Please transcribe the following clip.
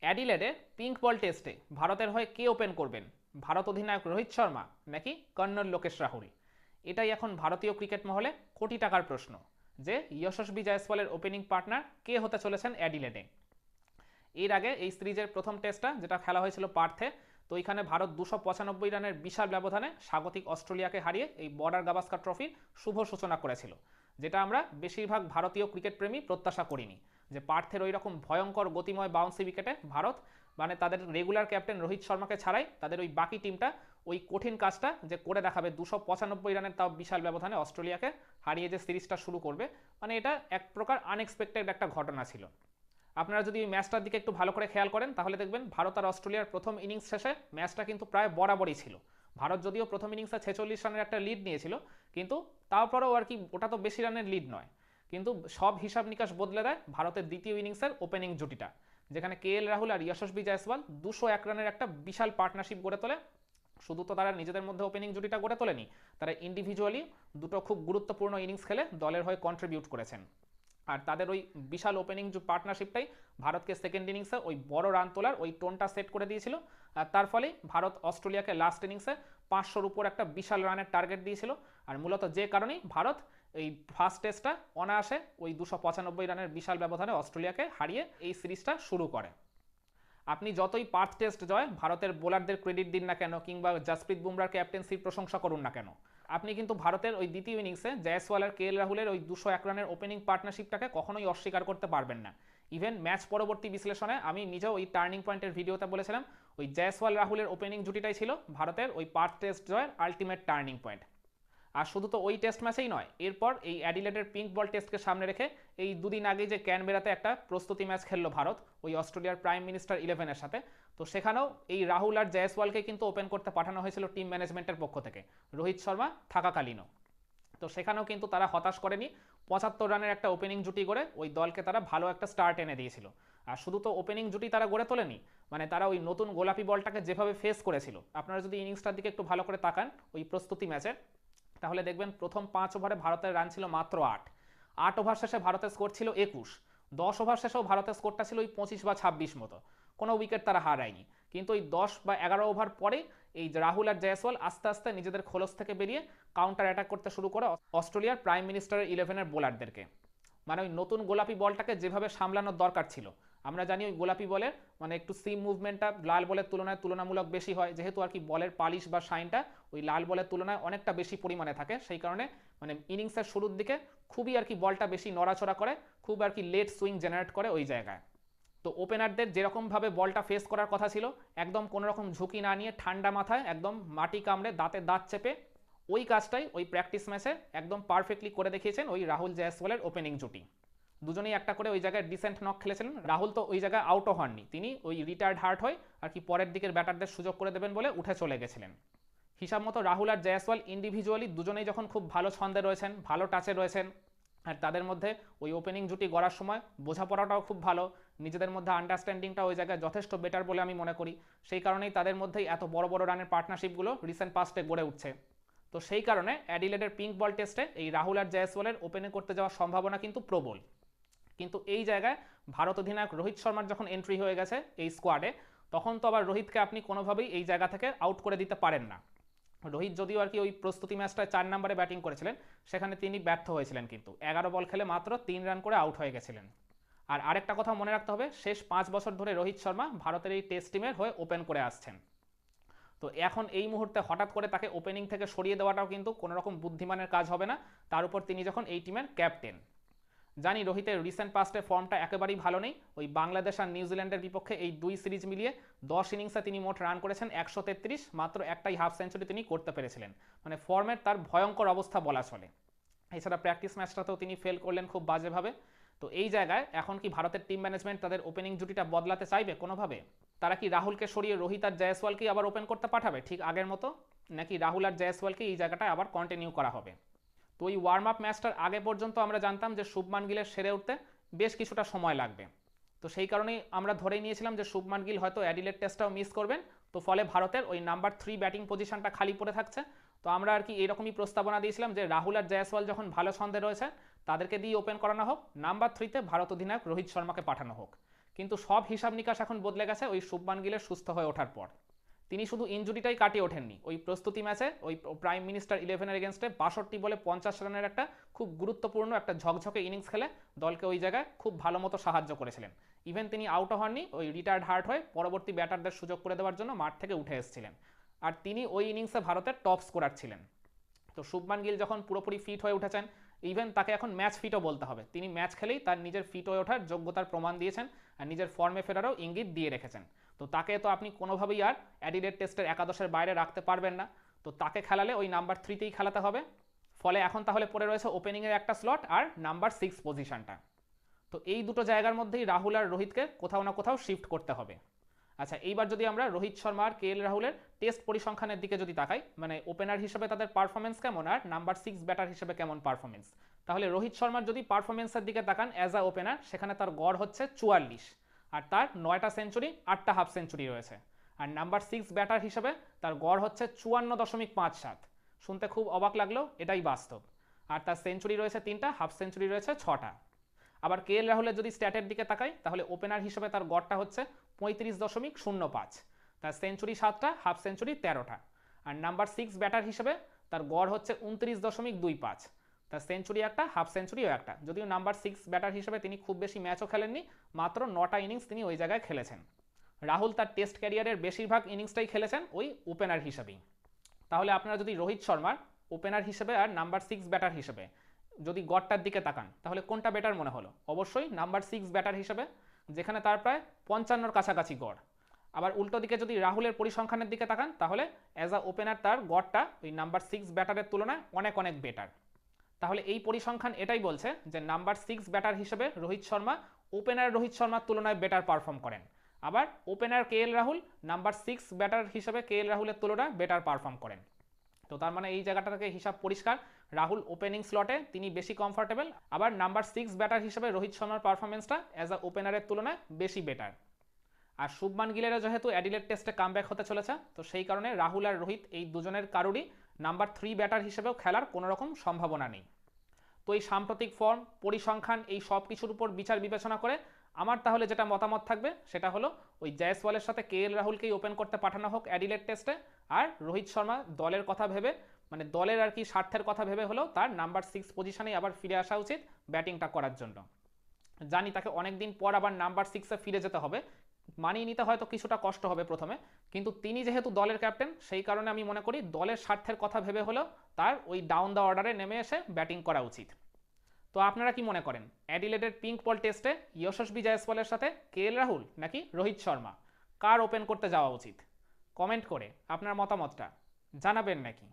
অ্যাডিলেডে pink বল টেস্টে ভারতের হয়ে কে ওপেন করবেন? ভারত অধিনায়ক রোহিত শর্মা নাকি কর্নল লোকেশ রাহুল? এটাই এখন ভারতীয় ক্রিকেট মহলে কোটি টাকার প্রশ্ন যে যশস্বী জয়সওয়ালের ওপেনিং পার্টনার কে হতে চলেছেন অ্যাডিলেডে। এর আগে এই সিরিজের প্রথম টেস্টটা যেটা খেলা হয়েছিল পার্থে, তো এখানে ভারত 295 রানের বিশাল ব্যবধানে স্বাগতিক অস্ট্রেলিয়াকে হারিয়ে এই বর্ডার গাভাস্কার ট্রফির শুভ সূচনা করেছিল, যেটা আমরা বেশিরভাগ ভারতীয় ক্রিকেট প্রেমী প্রত্যাশা করিনি যে পার্থের ওই রকম ভয়ঙ্কর গতিময় বাউন্সি উইকেটে ভারত মানে তাদের রেগুলার ক্যাপ্টেন রোহিত শর্মাকে ছাড়াই তাদের ওই বাকি টিমটা ওই কঠিন কাজটা যে করে দেখাবে 295 রানের তাও বিশাল ব্যবধানে অস্ট্রেলিয়াকে হারিয়ে যে সিরিজটা শুরু করবে, মানে এটা এক প্রকার আনএক্সপেক্টেড একটা ঘটনা ছিল। আপনারা যদি এই ম্যাচটার দিকে একটু ভালো করে খেয়াল করেন তাহলে দেখবেন ভারত আর অস্ট্রেলিয়ার প্রথম ইনিংস শেষে ম্যাচটা কিন্তু প্রায় বরাবরই ছিল। ভারত যদিও প্রথম ইনিংসে 46 রানের একটা লিড নিয়েছিল, কিন্তু তারপরেও আর কি ওটা তো বেশি রানের লিড নয়, কিন্তু সব হিসাব নিকাশ বদলে দেয় ভারতের দ্বিতীয় ইনিংসের ওপেনিং জুটিটা, যেখানে কেএল রাহুল আর যশস্বী জয়সওয়াল 201 রানের একটা বিশাল পার্টনারশিপ গড়ে তোলে। শুধু তো তারা নিজেদের মধ্যে ওপেনিং জুটিটা গড়ে তোলেনি, তারা ইন্ডিভিজুয়ালি দুটো খুব গুরুত্বপূর্ণ ইনিংস খেলে দলের হয়ে কন্ট্রিবিউট করেছেন। আর তাদের ওই বিশাল ওপেনিং পার্টনারশিপটাই ভারতকে সেকেন্ড ইনিংসে ওই বড় রান তোলার ওই টোনটা সেট করে দিয়েছিল। আর তার ফলেই ভারত অস্ট্রেলিয়াকে লাস্ট ইনিংসে 500-র উপর একটা বিশাল রানের টার্গেট দিয়েছিল। আর মূলত যে কারণেই ভারত এই ফার্স্ট টেস্টটা অনায়াসে ওই 295 রানের বিশাল ব্যবধানে অস্ট্রেলিয়াকে হারিয়ে এই সিরিজটা শুরু করে। আপনি যতই পার্থ টেস্ট জয় ভারতের বোলারদের ক্রেডিট দিন না কেন কিংবা জাসপ্রীত বুমরার ক্যাপ্টেন্সির প্রশংসা করুন না কেন, আপনি কিন্তু ভারতের ওই দ্বিতীয় ইনিংসে জয়সওয়াল আর কেএল রাহুলের ওই 201 রানের ওপেনিং পার্টনারশিপটাকে কখনোই অস্বীকার করতে পারবেন না। ইভেন ম্যাচ পরবর্তী বিশ্লেষণে আমি নিজেও ওই টার্নিং পয়েন্টের ভিডিওতে বলেছিলাম ওই জয়সওয়াল রাহুলের ওপেনিং জুটিটাই ছিল ভারতের ওই পার্থ টেস্ট জয়ের আলটিমেট টার্নিং পয়েন্ট। আর শুধু তো ওই টেস্ট ম্যাচেই নয়, এরপর এই অ্যাডিলেডের পিঙ্ক বল টেস্টকে সামনে রেখে এই দুদিন আগে যে ক্যানবেরাতে একটা প্রস্তুতি ম্যাচ খেললো ভারত ওই অস্ট্রেলিয়ার প্রাইম মিনিস্টার 11-এর সাথে, তো সেখানেও এই রাহুল আর জয়সওয়ালকে কিন্তু ওপেন করতে পাঠানো হয়েছিল টিম ম্যানেজমেন্টের পক্ষ থেকে রোহিত শর্মা থাকাকালীনও। তো সেখানেও কিন্তু তারা হতাশ করেনি, 75 রানের একটা ওপেনিং জুটি করে ওই দলকে তারা ভালো একটা স্টার্ট এনে দিয়েছিল। আর শুধু তো ওপেনিং জুটি তারা গড়ে তোলেনি, মানে তারা ওই নতুন গোলাপি বলটাকে যেভাবে ফেস করেছিল, আপনারা যদি ইনিংসটার দিকে একটু ভালো করে তাকান ওই প্রস্তুতি ম্যাচে, তাহলে দেখবেন প্রথম 5 ওভারে ভারতের রান ছিল মাত্র 8 ওভার শেষে ভারতের স্কোর ছিল 21, 10 ওভার শেষেও ভারতের স্কোরটা ছিল ওই 25 বা 26 মতো, কোনো উইকেট তারা হারায়নি। কিন্তু ওই 10 বা 11 ওভার পরে এই রাহুল আর জয়সওয়াল আস্তে আস্তে নিজেদের খোলস থেকে বেরিয়ে কাউন্টার অ্যাটাক করতে শুরু করে অস্ট্রেলিয়ার প্রাইম মিনিস্টারের 11-এর বোলারদেরকে, মানে ওই নতুন গোলাপি বলটাকে যেভাবে সামলানোর দরকার ছিল। আমরা জানি ওই গোলাপি বলের মানে একটু সিম মুভমেন্টটা লাল বলের তুলনায় তুলনামূলক বেশি হয়, যেহেতু আর কি বলের পালিশ বা শাইনটা ওই লাল বলের তুলনায় অনেকটা বেশি পরিমাণে থাকে, সেই কারণে মানে ইনিংসের শুরুর দিকে খুবই আর কি বলটা বেশি নড়াচড়া করে, খুব আর কি লেট সুইং জেনারেট করে ওই জায়গায়। তো ওপেনারদের যেরকমভাবে বলটা ফেস করার কথা ছিল একদম কোনো রকম ঝুঁকি না নিয়ে ঠান্ডা মাথায় একদম মাটি কামড়ে দাঁতে দাঁত চেপে ওই কাজটাই ওই প্র্যাকটিস ম্যাচে একদম পারফেক্টলি করে দেখিয়েছেন ওই রাহুল জয়সওয়ালের ওপেনিং জুটি। দুজনেই একটা করে ওই জায়গায় ডিসেন্ট নক খেলেছিলেন। রাহুল তো ওই জায়গায় আউটও হননি, তিনি ওই রিটায়ার্ড হার্ট হয়ে আর কি পরের দিকের ব্যাটারদের সুযোগ করে দেবেন বলে উঠে চলে গেছিলেন। হিসাব মতো রাহুল আর জয়সওয়াল ইন্ডিভিজুয়ালি দুজনেই যখন খুব ভালো ছন্দে রয়েছেন, ভালো টাচে রয়েছেন, আর তাদের মধ্যে ওই ওপেনিং জুটি গড়ার সময় বোঝাপড়াটাও খুব ভালো, নিজেদের মধ্যে আন্ডারস্ট্যান্ডিংটা ওই জায়গায় যথেষ্ট বেটার বলে আমি মনে করি, সেই কারণেই তাদের মধ্যেই এত বড় বড় রানের পার্টনারশিপগুলো রিসেন্ট পাস্টে গড়ে উঠছে। তো সেই কারণে অ্যাডিলেডের পিঙ্ক বল টেস্টে এই রাহুল আর জয়সওয়ালের ওপেনে করতে যাওয়ার সম্ভাবনা কিন্তু প্রবল। কিন্তু এই জায়গায় ভারত অধিনায়ক রোহিত শর্মার যখন এন্ট্রি হয়ে গেছে এই স্কোয়াডে, তখন তো আবার রোহিতকে আপনি কোনোভাবেই এই জায়গা থেকে আউট করে দিতে পারেন না। রোহিত যদিও আর কি ওই প্রস্তুতি ম্যাচটায় 4 নম্বরে ব্যাটিং করেছিলেন, সেখানে তিনি ব্যর্থ হয়েছিলেন, কিন্তু 11 বল খেলে মাত্র 3 রান করে আউট হয়ে গেছিলেন। আর আরেকটা কথা মনে রাখতে হবে, শেষ 5 বছর ধরে রোহিত শর্মা ভারতের এই টেস্ট টিমের হয়ে ওপেন করে আসছেন। তো এখন এই মুহূর্তে হঠাৎ করে তাকে ওপেনিং থেকে সরিয়ে দেওয়াটাও কিন্তু কোনো রকম বুদ্ধিমানের কাজ হবে না, তার উপর তিনি যখন এই টিমের ক্যাপ্টেন। জানি রোহিতের রিসেন্ট পাস্টের ফর্মটা একেবারেই ভালো নেই, ওই বাংলাদেশ আর নিউজিল্যান্ডের বিপক্ষে এই 2 সিরিজ মিলিয়ে 10 ইনিংসে তিনি মোট রান করেছেন 133, মাত্র একটাই হাফ সেঞ্চুরি তিনি করতে পেরেছিলেন, মানে ফর্মের তার ভয়ঙ্কর অবস্থা বলা চলে। এছাড়া প্র্যাকটিস ম্যাচটাতেও তিনি ফেল করলেন খুব বাজেভাবে। তো এই জায়গায় এখন কি ভারতের টিম ম্যানেজমেন্ট তাদের ওপেনিং জুটিটা বদলাতে চাইবে কোনোভাবে? তারা কি রাহুলকে সরিয়ে রোহিত আর জয়সওয়ালকেই আবার ওপেন করতে পাঠাবে ঠিক আগের মতো, নাকি রাহুল আর জয়সওয়ালকে এই জায়গাটায় আবার কন্টিনিউ করা হবে? তো ওই ওয়ার্ম আপ ম্যাচটার আগে পর্যন্ত আমরা জানতাম যে শুভমান গিলের সেরে উঠতে বেশ কিছুটা সময় লাগবে, তো সেই কারণেই আমরা ধরেই নিয়েছিলাম যে শুভমান গিল হয়তো অ্যাডিলেড টেস্টটাও মিস করবেন, তো ফলে ভারতের ওই নাম্বার 3 ব্যাটিং পজিশনটা খালি পড়ে থাকছে। তো আমরা আর কি এরকমই প্রস্তাবনা দিয়েছিলাম যে রাহুল আর জয়সওয়াল যখন ভালো ছন্দে রয়েছে তাদেরকে দিয়ে ওপেন করানো হোক, নাম্বার 3-তে ভারত অধিনায়ক রোহিত শর্মাকে পাঠানো হোক। কিন্তু সব হিসাব নিকাশ এখন বদলে গেছে ওই শুভমান গিলের সুস্থ হয়ে ওঠার পর। তিনি শুধু ইনজুরিটাই কাটিয়ে ওঠেননি, ওই প্রস্তুতি ম্যাচে ওই প্রাইম মিনিস্টার 11-এর এগেনস্টে 62 বলে 50 রানের একটা খুব গুরুত্বপূর্ণ একটা ঝকঝকে ইনিংস খেলে দলকে ওই জায়গায় খুব ভালো মতো সাহায্য করেছিলেন। ইভেন তিনি আউটও হননি, ওই রিটায়ার্ড হার্ট হয়ে পরবর্তী ব্যাটারদের সুযোগ করে দেওয়ার জন্য মাঠ থেকে উঠে এসেছিলেন। আর তিনি ওই ইনিংসে ভারতের টপ স্কোরার ছিলেন। তো শুভমান গিল যখন পুরোপুরি ফিট হয়ে উঠেছেন, ইভেন তাকে এখন ম্যাচ ফিটও বলতে হবে, তিনি ম্যাচ খেলেই তার নিজের ফিট হয়ে ওঠার যোগ্যতার প্রমাণ দিয়েছেন আর নিজের ফর্মে ফেরারও ইঙ্গিত দিয়ে রেখেছেন। তো তাকে তো আপনি কোনোভাবেই আর অ্যাডিলেড টেস্টের একাদশের বাইরে রাখতে পারবেন না, তো তাকে খেলালে ওই নাম্বার 3তেই খেলাতে হবে। ফলে এখন তাহলে পড়ে রয়েছে ওপেনিংয়ের একটা স্লট আর নাম্বার 6 পজিশনটা। তো এই দুটো জায়গার মধ্যেই রাহুল আর রোহিতকে কোথাও না কোথাও শিফট করতে হবে। আচ্ছা, এইবার যদি আমরা রোহিত শর্মা আর কে এল রাহুলের টেস্ট পরিসংখ্যানের দিকে যদি তাকাই, মানে ওপেনার হিসেবে তাদের পারফরমেন্স কেমন আর নাম্বার 6 ব্যাটার হিসেবে কেমন পারফরমেন্স, তাহলে রোহিত শর্মার যদি পারফরমেন্সের দিকে তাকান অ্যাজ আ ওপেনার, সেখানে তার গড় হচ্ছে 44 আর তার 9টা সেঞ্চুরি 8টা হাফ সেঞ্চুরি রয়েছে। আর নাম্বার 6 ব্যাটার হিসেবে তার গড় হচ্ছে 54.57। শুনতে খুব অবাক লাগলেও এটাই বাস্তব। আর তার সেঞ্চুরি রয়েছে 3টা, হাফ সেঞ্চুরি রয়েছে 6টা। আবার কে এল রাহুলের যদি স্ট্যাটের দিকে তাকাই, তাহলে ওপেনার হিসেবে তার গড়টা হচ্ছে 35.05, তার সেঞ্চুরি 7টা, হাফ সেঞ্চুরি 13টা। আর নাম্বার 6 ব্যাটার হিসেবে তার গড় হচ্ছে 29.25, তার সেঞ্চুরি একটা, হাফ সেঞ্চুরিও একটা। যদিও নাম্বার 6 ব্যাটার হিসেবে তিনি খুব বেশি ম্যাচও খেলেননি, মাত্র 9টা ইনিংস তিনি ওই জায়গায় খেলেছেন। রাহুল তার টেস্ট ক্যারিয়ারের বেশিরভাগ ইনিংসটাই খেলেছেন ওই ওপেনার হিসেবেই। তাহলে আপনারা যদি রোহিত শর্মার ওপেনার হিসেবে আর নাম্বার 6 ব্যাটার হিসেবে যদি গড়টার দিকে তাকান, তাহলে কোনটা বেটার মনে হলো? অবশ্যই নাম্বার 6 ব্যাটার হিসেবে, যেখানে তার প্রায় 55-র কাছাকাছি গড়। আবার উল্টো দিকে যদি রাহুলের পরিসংখ্যানের দিকে তাকান, তাহলে অ্যাজ আ ওপেনার তার গড়টা ওই নাম্বার 6 ব্যাটারের তুলনায় অনেক অনেক বেটার। তাহলে এই পরিসংখ্যান এটাই বলছে যে নাম্বার 6 ব্যাটার হিসেবে রোহিত শর্মা ওপেনার রোহিত শর্মার তুলনায় বেটার পারফর্ম করেন। আবার ওপেনার কে এল রাহুল নাম্বার 6 ব্যাটার হিসেবে কে এল রাহুলের তুলনায় বেটার পারফর্ম করেন। তো তার মানে এই জায়গাটা থেকে হিসাব পরিষ্কার, রাহুল ওপেনিং স্লটে তিনি বেশি কমফোর্টেবল, আবার নাম্বার 6 ব্যাটার হিসেবে রোহিত শর্মার পারফরমেন্সটা অ্যাজ আ ওপেনারের তুলনায় বেশি বেটার। আর শুভমান গিলেরও যেহেতু অ্যাডিলেড টেস্টে কামব্যাক হতে চলেছে, তো সেই কারণে রাহুল আর রোহিত এই দুজনের কারোরই নাম্বার 3 ব্যাটার হিসেবেও খেলার কোনো রকম সম্ভাবনা নেই। তো এই সাম্প্রতিক ফর্ম, পরিসংখ্যান, এই সব কিছুর উপর বিচার বিবেচনা করে আমার তাহলে যেটা মতামত থাকবে সেটা হলো ওই জয়সওয়ালের সাথে কে এল রাহুলকেই ওপেন করতে পাঠানো হোক অ্যাডিলেড টেস্টে, আর রোহিত শর্মা দলের কথা ভেবে, মানে দলের আর কি স্বার্থের কথা ভেবে হলেও তার নাম্বার 6 পজিশনেই আবার ফিরে আসা উচিত ব্যাটিংটা করার জন্য। জানি তাকে অনেকদিন পর আবার নাম্বার 6-এ ফিরে যেতে হবে, মানিয়ে নিতে হয়তো কিছুটা কষ্ট হবে প্রথমে, কিন্তু তিনি যেহেতু দলের ক্যাপ্টেন, সেই কারণে আমি মনে করি দলের স্বার্থের কথা ভেবে হলেও তার ওই ডাউন দ্য অর্ডারে নেমে এসে ব্যাটিং করা উচিত। তো আপনারা কি মনে করেন, অ্যাডিলেডের পিঙ্ক বল টেস্টে যশস্বী জয়সওয়ালের সাথে কে এল রাহুল নাকি রোহিত শর্মা, কার ওপেন করতে যাওয়া উচিত? কমেন্ট করে আপনার মতামতটা জানাবেন নাকি?